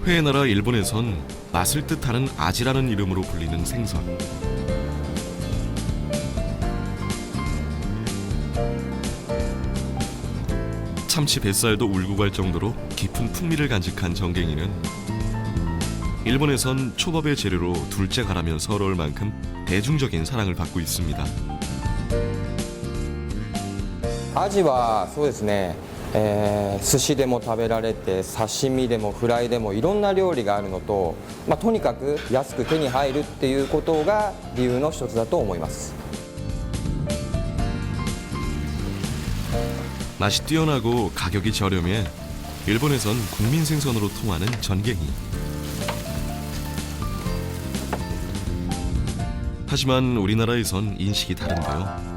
회의 나라 일본에선 맛을 뜻하는 아지라는 이름으로 불리는 생선. 참치 뱃살도 울고 갈 정도로 깊은 풍미를 간직한 정갱이는 일본에선 초밥의 재료로 둘째 가라면 서러울 만큼 대중적인 사랑을 받고 있습니다. アジはそうですね、寿司でも食べられて刺身でもフライでもいろんな料理があるのと、とにかく安く手に入るっていうことが理由の一つだと思います。 맛이 뛰어나고 가격이 저렴해 일본에선 국민 생선으로 통하는 전갱이. 하지만 우리나라에선 인식이 다른데요.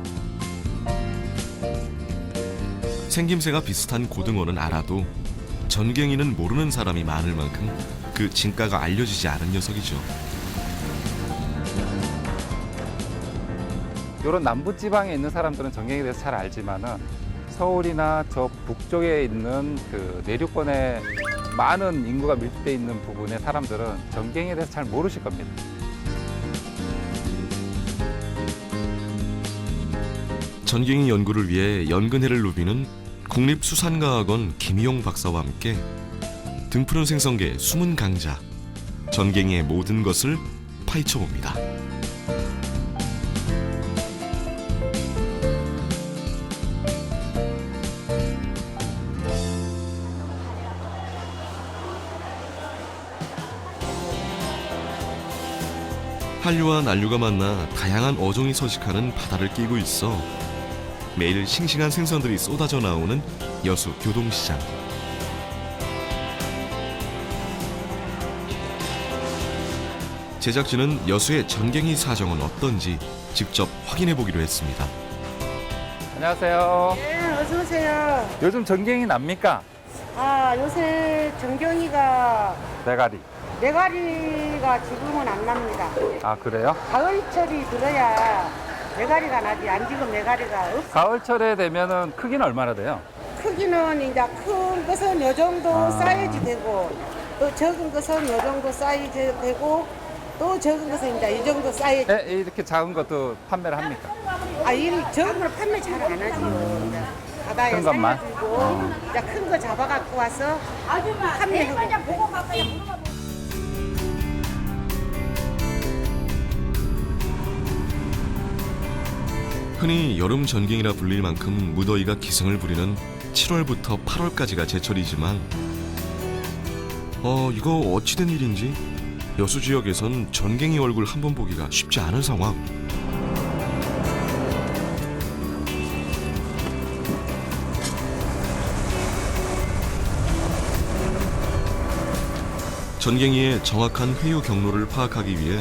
생김새가 비슷한 고등어는 알아도 전갱이는 모르는 사람이 많을 만큼 그 진가가 알려지지 않은 녀석이죠. 이런 남부 지방에 있는 사람들은 전갱이에 대해서 잘 알지만은 서울이나 저 북쪽에 있는 그 내륙권에 많은 인구가 밀집돼 있는 부분의 사람들은 전갱이에 대해서 잘 모르실 겁니다. 전갱이 연구를 위해 연근해를 누비는 국립수산과학원 김희용 박사와 함께 등푸른 생선계의 숨은 강자 전갱이의 모든 것을 파헤쳐 봅니다. 한류와 난류가 만나 다양한 어종이 서식하는 바다를 끼고 있어 매일 싱싱한 생선들이 쏟아져 나오는 여수 교동시장. 제작진은 여수의 전갱이 사정은 어떤지 직접 확인해 보기로 했습니다. 안녕하세요. 네, 어서 오세요. 요즘 전갱이 납니까? 요새 전경이가 대가리가 지금은 안 납니다. 아, 그래요? 가을철이 들어야 메가리가 나지. 안 지금 메가리가 없어. 가을철에 되면은 크기는 얼마나 돼요? 크기는 이제 큰 것은 요 정도 사이즈 되고, 또 적은 것은 요 정도 사이즈 되고, 또 적은 것은 이제 이 정도 사이즈. 네, 이렇게 작은 것도 판매를 합니까? 이 적은 걸 판매 잘 안 하지요. 이제 바다에 큰 것만? 살려주고, 이제 큰 거 잡아갖고 와서 판매하고. 흔히 여름 전갱이라 불릴 만큼 무더위가 기승을 부리는 7월부터 8월까지가 제철이지만 이거 어찌된 일인지 여수 지역에선 전갱이 얼굴 한 번 보기가 쉽지 않은 상황. 전갱이의 정확한 회유 경로를 파악하기 위해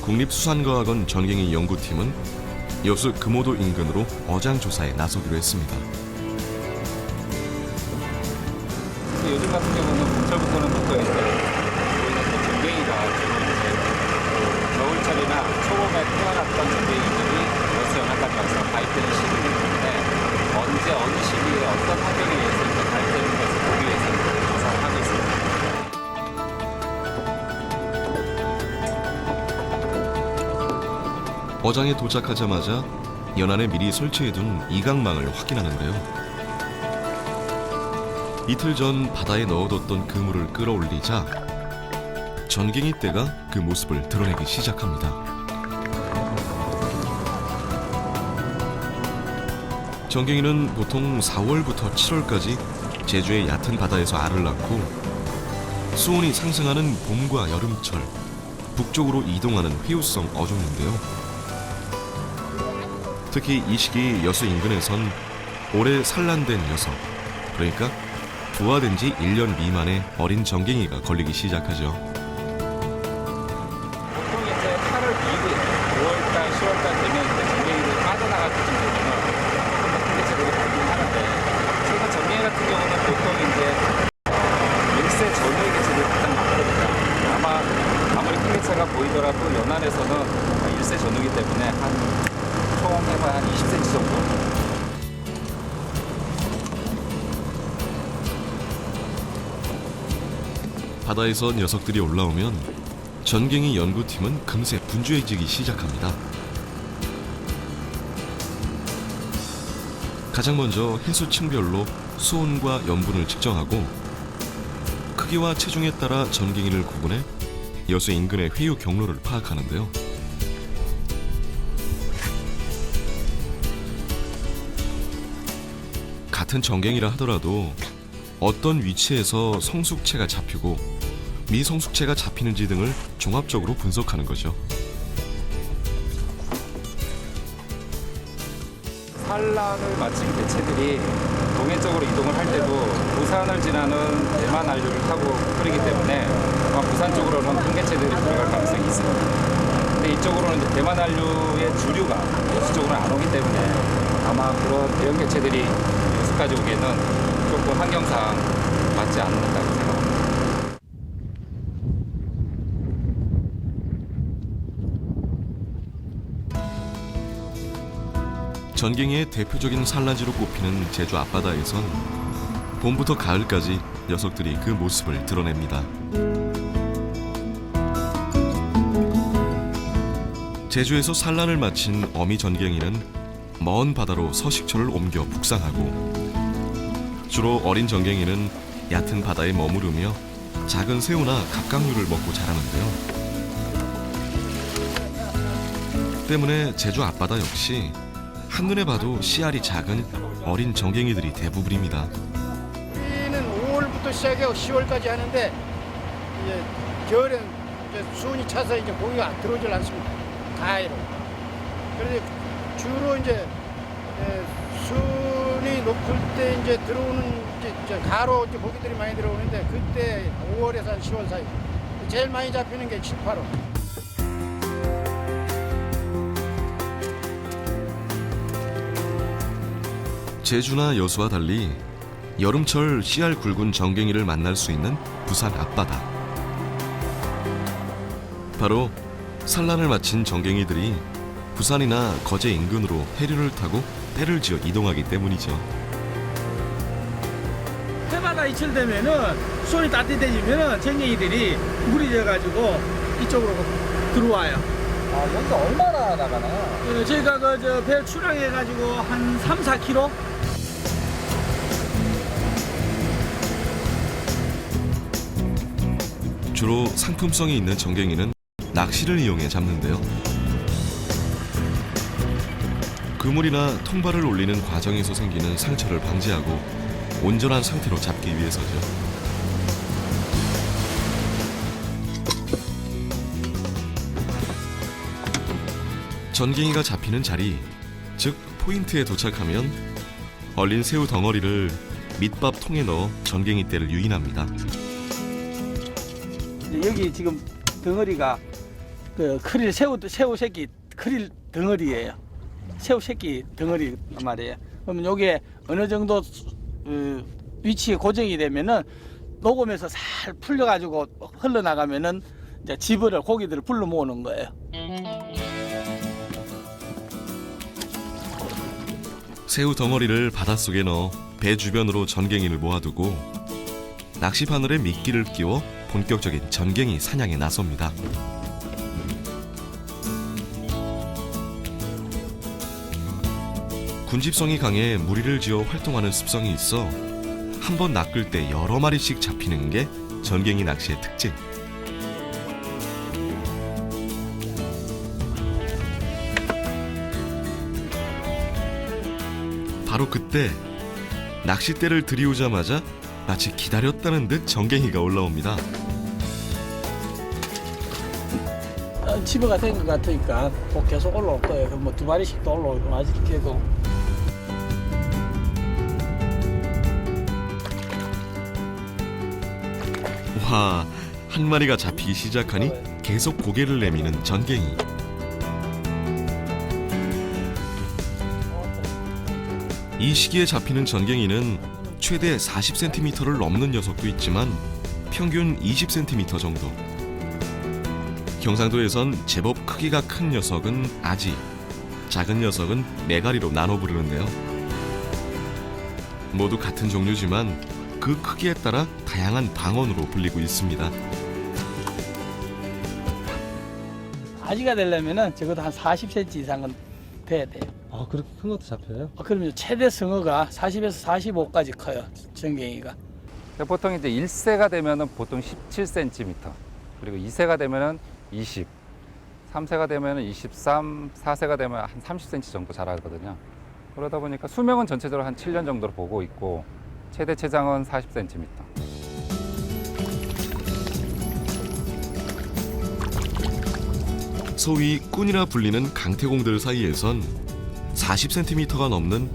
국립수산과학원 전갱이 연구팀은 여수 금오도 인근으로 어장 조사에 나서기로 했습니다. 요즘 같은 경우는 봄철부터는 보통 이제 보이는 전갱이가 주로 이제 겨울철이나 초봄에 태어났던 전갱이들이 여수 연안까지 와서 발표는 시기이기 때문에 언제 어느 시기에 어떤 환경에 의해서 이렇게 발표하는 것을 보기 위해서 조사를 하고 있습니다. 어장에 도착하자마자 연안에 미리 설치해둔 이강망을 확인하는데요. 이틀 전 바다에 넣어뒀던 그물을 끌어올리자 전갱이 떼가 그 모습을 드러내기 시작합니다. 전갱이는 보통 4월부터 7월까지 제주의 얕은 바다에서 알을 낳고 수온이 상승하는 봄과 여름철 북쪽으로 이동하는 회유성 어종인데요. 특히 이 시기 여수 인근에선 올해 산란된 녀석, 그러니까 부화된 지 1년 미만의 어린 전갱이가 걸리기 시작하죠. 보통 이제 8월 이후 5월달, 10월달 되면 이제 전갱이들이 빠져나갈 때쯤 되면 조금 더 크게 제대로 발견을 하는데 최근 전갱이 같은 경우는 보통 이제 일세 전후의 개체들이 가장 많거든요. 아무리 큰 개체가 보이더라도 연안에서는 일세 전후이기 때문에 총 해봐야 한 20cm 정도. 바다에서 녀석들이 올라오면 전갱이 연구팀은 금세 분주해지기 시작합니다. 가장 먼저 해수층별로 수온과 염분을 측정하고 크기와 체중에 따라 전갱이를 구분해 여수 인근의 회유 경로를 파악하는데요. 같은 전갱이라 하더라도 어떤 위치에서 성숙체가 잡히고 미성숙체가 잡히는지 등을 종합적으로 분석하는 거죠. 산란을 마친 개체들이 동해 쪽으로 이동을 할 때도 부산을 지나는 대만 한류를 타고 흐르기 때문에 아마 부산 쪽으로는 큰 개체들이 들어갈 가능성이 있습니다. 근데 이쪽으로는 이제 대만 한류의 주류가 여수 쪽으로는 안 오기 때문에 아마 그런 대형 개체들이 여수까지 오기에는 조금 환경상 맞지 않는다고 생각합니다. 전갱이의 대표적인 산란지로 꼽히는 제주 앞바다에선 봄부터 가을까지 녀석들이 그 모습을 드러냅니다. 제주에서 산란을 마친 어미 전갱이는 먼 바다로 서식처를 옮겨 북상하고 주로 어린 전갱이는 얕은 바다에 머무르며 작은 새우나 갑각류를 먹고 자라는데요. 때문에 제주 앞바다 역시 한눈에 봐도 씨알이 작은 어린 전갱이들이 대부분입니다. 우리는 5월부터 시작해 10월까지 하는데 이제 겨울엔 이제 수온이 차서 이제 고기가 들어오질 않습니다. 가해로. 그래서 주로 이제 수온이 높을 때 이제 들어오는 이제 가로 이제 고기들이 많이 들어오는데 그때 5월에서 한 10월 사이. 제일 많이 잡히는 게 7, 8월. 제주나 여수와 달리 여름철 씨알 굵은 전갱이를 만날 수 있는 부산 앞바다. 바로 산란을 마친 전갱이들이 부산이나 거제 인근으로 해류를 타고 때를 지어 이동하기 때문이죠. 해마다 이철 되면은 수온이 따뜻해지면은 전갱이들이 물이 져가지고 이쪽으로 들어와요. 아, 여기가 얼마나 나가나요? 저희가 배 출항해가지고 한 3, 4km? 주로 상품성이 있는 전갱이는 낚시를 이용해 잡는데요. 그물이나 통발을 올리는 과정에서 생기는 상처를 방지하고 온전한 상태로 잡기 위해서죠. 전갱이가 잡히는 자리, 즉 포인트에 도착하면 얼린 새우 덩어리를 밑밥 통에 넣어 전갱이 떼를 유인합니다. 여기 지금 덩어리가 그 크릴 새우 새끼 크릴 덩어리예요. 새우 새끼 덩어리 말이에요. 그러면 요게 어느 정도 위치에 고정이 되면은 녹으면서 살 풀려가지고 흘러나가면은 이제 집어를 고기들을 불러 모으는 거예요. 새우 덩어리를 바닷속에 넣어 배 주변으로 전갱이를 모아두고 낚시 바늘에 미끼를 끼워 본격적인 전갱이 사냥에 나섭니다. 군집성이 강해 무리를 지어 활동하는 습성이 있어 한 번 낚을 때 여러 마리씩 잡히는 게 전갱이 낚시의 특징. 바로 그때 낚싯대를 들이우자마자 마치 기다렸다는 듯 전갱이가 올라옵니다. 집어가 된 것 같으니까 또 계속 올라올 거예요. 뭐 2마리씩 또 올라오고 아직도. 와, 한 마리가 잡히기 시작하니 계속 고개를 내미는 전갱이. 이 시기에 잡히는 전갱이는 최대 40cm를 넘는 녀석도 있지만 평균 20cm 정도. 경상도에선 제법 크기가 큰 녀석은 아지, 작은 녀석은 메가리로 나눠 부르는데요. 모두 같은 종류지만 그 크기에 따라 다양한 방언으로 불리고 있습니다. 아지가 되려면은 적어도 한 40cm 이상은 돼야 돼요. 아, 그렇게 큰 것도 잡혀요? 그러면 최대 성어가 40에서 45까지 커요. 전갱이가. 보통 이제 1세가 되면은 보통 17cm, 그리고 2세가 되면은 20, 3세가 되면은 23, 4세가 되면 한 30cm 정도 자라거든요. 그러다 보니까 수명은 전체적으로 한 7년 정도로 보고 있고 최대 체장은 40cm. 소위 꾼이라 불리는 강태공들 사이에선 40cm가 넘는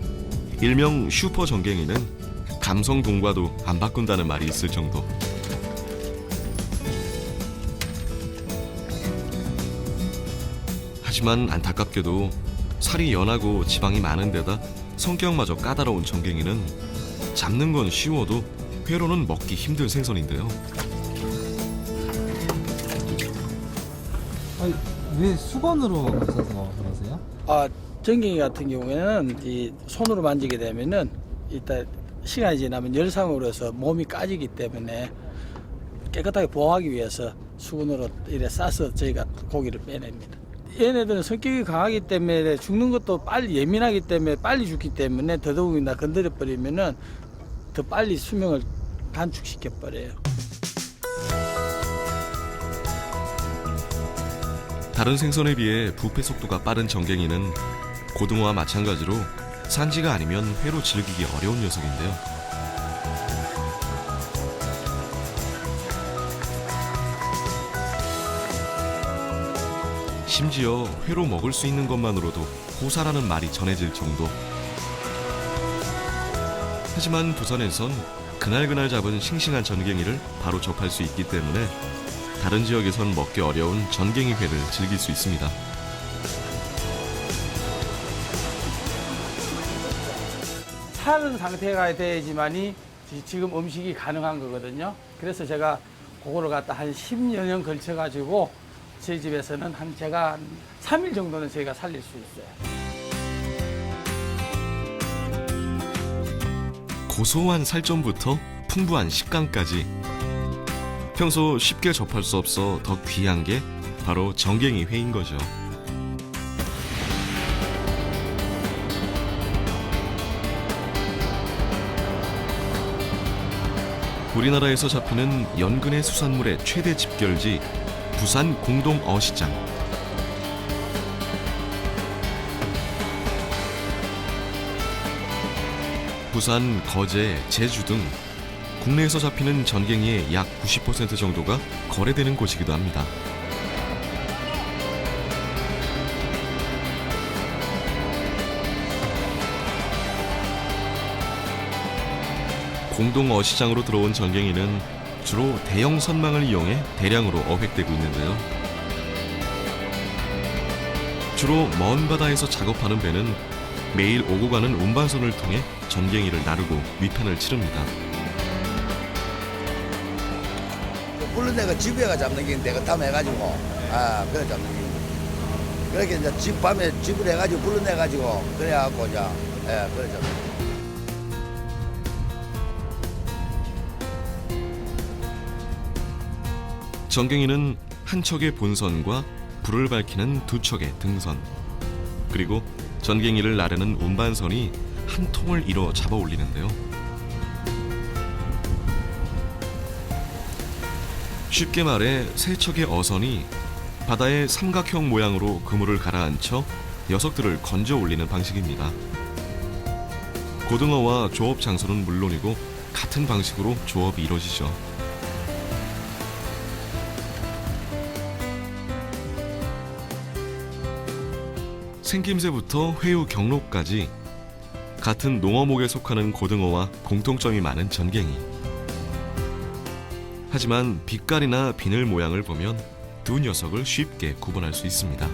일명 슈퍼 전갱이는 감성 동과도 안 바꾼다는 말이 있을 정도. 하지만 안타깝게도 살이 연하고 지방이 많은 데다 성격마저 까다로운 전갱이는 잡는 건 쉬워도 회로는 먹기 힘든 생선인데요. 아니, 왜 수건으로 가셔서 그러세요? 전갱이 같은 경우에는 이 손으로 만지게 되면은 이따 시간이 지나면 열상으로 해서 몸이 까지기 때문에 깨끗하게 보호하기 위해서 수건으로 이래 싸서 저희가 고기를 빼냅니다. 얘네들은 성격이 강하기 때문에 죽는 것도 빨리 예민하기 때문에 빨리 죽기 때문에 더더욱이나 건드려 버리면은 더 빨리 수명을 단축시켜 버려요. 다른 생선에 비해 부패 속도가 빠른 전갱이는 고등어와 마찬가지로 산지가 아니면 회로 즐기기 어려운 녀석인데요. 심지어 회로 먹을 수 있는 것만으로도 호사라는 말이 전해질 정도. 하지만 부산에선 그날그날 잡은 싱싱한 전갱이를 바로 접할 수 있기 때문에 다른 지역에선 먹기 어려운 전갱이 회를 즐길 수 있습니다. 사는 상태가 돼야지만이 지금 음식이 가능한 거거든요. 그래서 제가 그거를 갖다 한 10여 년 걸쳐 가지고 저희 집에서는 제가 한 3일 정도는 저희가 살릴 수 있어요. 고소한 살점부터 풍부한 식감까지 평소 쉽게 접할 수 없어 더 귀한 게 바로 전갱이 회인 거죠. 우리나라에서 잡히는 연근해 수산물의 최대 집결지 부산 공동 어시장. 부산, 거제, 제주 등 국내에서 잡히는 전갱이의 약 90% 정도가 거래되는 곳이기도 합니다. 공동 어시장으로 들어온 전갱이는 주로 대형 선망을 이용해 대량으로 어획되고 있는데요. 주로 먼 바다에서 작업하는 배는 매일 오고 가는 운반선을 통해 전갱이를 나르고 위판을 치릅니다. 물론 내가 집에가 잡는 게 내가 탐해가지고 그래 잡는 게 그렇게 이제 집 밤에 집을 해가지고 불러내가지고 그래갖고 이제 그래 잡는 게. 전갱이는 한 척의 본선과 불을 밝히는 두 척의 등선, 그리고 전갱이를 나르는 운반선이 한 통을 이뤄 잡아 올리는데요. 쉽게 말해 세 척의 어선이 바다의 삼각형 모양으로 그물을 가라앉혀 녀석들을 건져 올리는 방식입니다. 고등어와 조업 장소는 물론이고 같은 방식으로 조업이 이루어지죠. 생김새부터 회유 경로까지 같은 농어목에 속하는 고등어와 공통점이 많은 전갱이. 하지만 빛깔이나 비늘 모양을 보면 두 녀석을 쉽게 구분할 수 있습니다.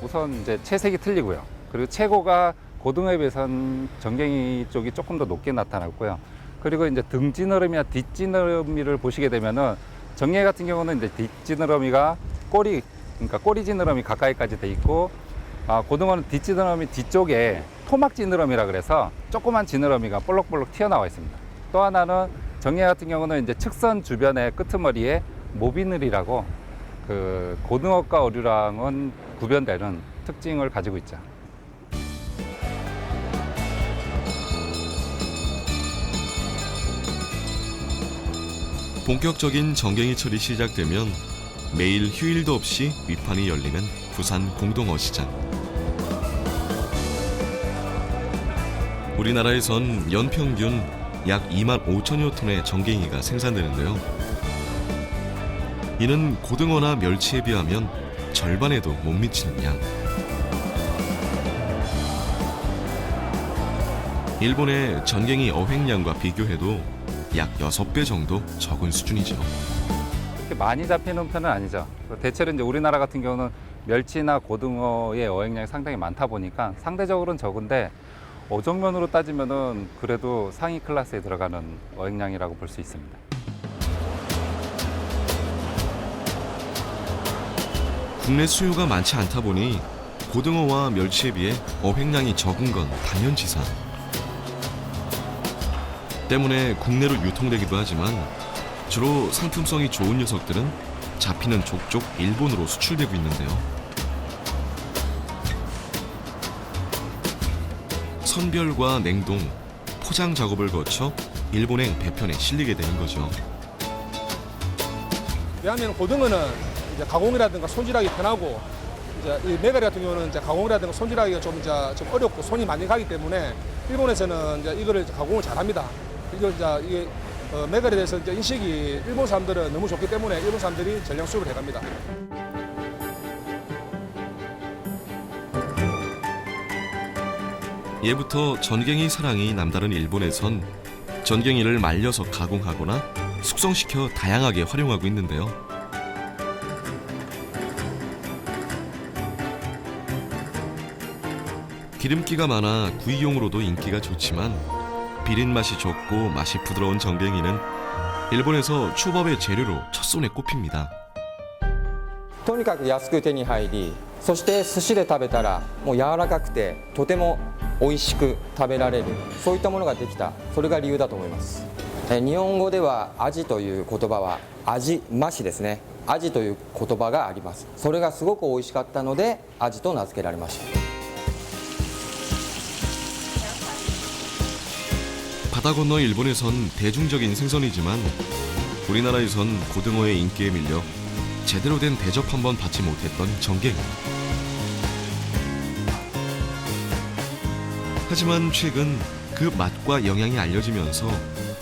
우선 이제 채색이 틀리고요. 그리고 체고가 고등어에 비해서는 전갱이 쪽이 조금 더 높게 나타났고요. 그리고 이제 등 지느러미나 뒷 지느러미를 보시게 되면은 전갱이 같은 경우는 이제 뒷 지느러미가 그러니까 꼬리 지느러미 가까이까지 돼 있고, 고등어는 뒷 지느러미 뒤쪽에 토막 지느러미라 그래서 조그만 지느러미가 볼록볼록 튀어나와 있습니다. 또 하나는 전갱이 같은 경우는 이제 측선 주변의 끄트머리에 모비늘이라고 그 고등어과 어류랑은 구별되는 특징을 가지고 있죠. 본격적인 정갱이철이 시작되면 매일 휴일도 없이 위판이 열리는 부산 공동어시장. 우리나라에선 연평균 약 2만 5천여 톤의 정갱이가 생산되는데요. 이는 고등어나 멸치에 비하면 절반에도 못 미치는 양. 일본의 전갱이 어획량과 비교해도 약 6배 정도 적은 수준이죠. 그렇게 많이 잡히는 편은 아니죠. 대체로 이제 우리나라 같은 경우는 멸치나 고등어의 어획량이 상당히 많다 보니까 상대적으로는 적은데 어종면으로 따지면은 그래도 상위 클래스에 들어가는 어획량이라고 볼 수 있습니다. 국내 수요가 많지 않다 보니 고등어와 멸치에 비해 어획량이 적은 건 당연지사. 때문에 국내로 유통되기도 하지만 주로 상품성이 좋은 녀석들은 잡히는 족족 일본으로 수출되고 있는데요. 선별과 냉동, 포장 작업을 거쳐 일본행 배편에 실리게 되는 거죠. 왜냐하면 고등어는 이제 가공이라든가 손질하기 편하고 이제 이 메가리 같은 경우는 이제 가공이라든가 손질하기가 좀 어렵고 손이 많이 가기 때문에 일본에서는 이제 이거를 가공을 잘합니다. 그리고 이제 이게 메가리에 대해서 이제 인식이 일본 사람들은 너무 좋기 때문에 일본 사람들이 전량 수입을 해갑니다. 예부터 전갱이 사랑이 남다른 일본에선 전갱이를 말려서 가공하거나 숙성시켜 다양하게 활용하고 있는데요. 기름기가 많아 구이용으로도 인기가 좋지만 비린 맛이 적고 맛이 부드러운 전갱이는 일본에서 초밥의 재료로 첫손에 꼽힙니다. とにかく安く手に入り、そして寿司で食べたらもう柔らかくてとても美味しく食べられる、そういったものができた、それが理由だと思います。日本語ではアジという言葉はアジ増しですね。アジという言葉があります。それがすごく美味しかったのでアジと名付けられました。 바다 건너 일본에선 대중적인 생선이지만 우리나라에선 고등어의 인기에 밀려 제대로 된 대접 한번 받지 못했던 전갱이. 하지만 최근 그 맛과 영양이 알려지면서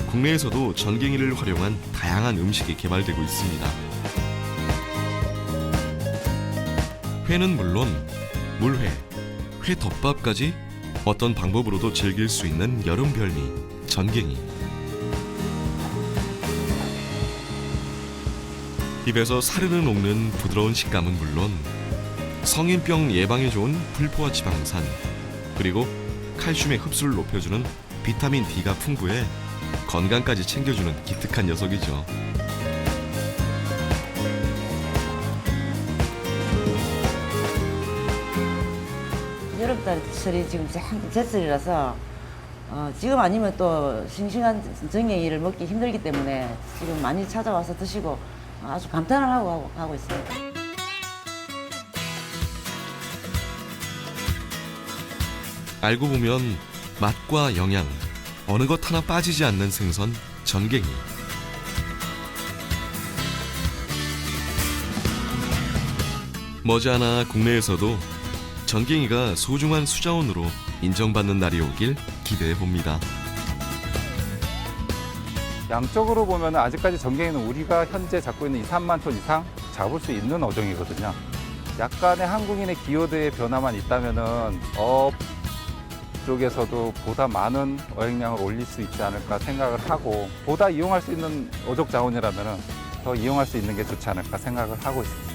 국내에서도 전갱이를 활용한 다양한 음식이 개발되고 있습니다. 회는 물론 물회, 회덮밥까지 어떤 방법으로도 즐길 수 있는 여름 별미 전갱이. 입에서 사르르 녹는 부드러운 식감은 물론 성인병 예방에 좋은 불포화 지방산, 그리고 칼슘의 흡수를 높여주는 비타민 D가 풍부해 건강까지 챙겨주는 기특한 녀석이죠. 여름달철이 지금 제철이라서 지금 아니면 또 싱싱한 전갱이를 먹기 힘들기 때문에 지금 많이 찾아와서 드시고 아주 감탄을 하고 가고 있습니다. 알고 보면 맛과 영양, 어느 것 하나 빠지지 않는 생선 전갱이. 머지않아 국내에서도 전갱이가 소중한 수자원으로 인정받는 날이 오길 기대해 봅니다. 양적으로 보면 아직까지 전갱이는 우리가 현재 잡고 있는 2, 3만 톤 이상 잡을 수 있는 어종이거든요. 약간의 한국인의 기여도의 변화만 있다면은 업 쪽에서도 보다 많은 어획량을 올릴 수 있지 않을까 생각을 하고, 보다 이용할 수 있는 어족 자원이라면은 더 이용할 수 있는 게 좋지 않을까 생각을 하고 있습니다.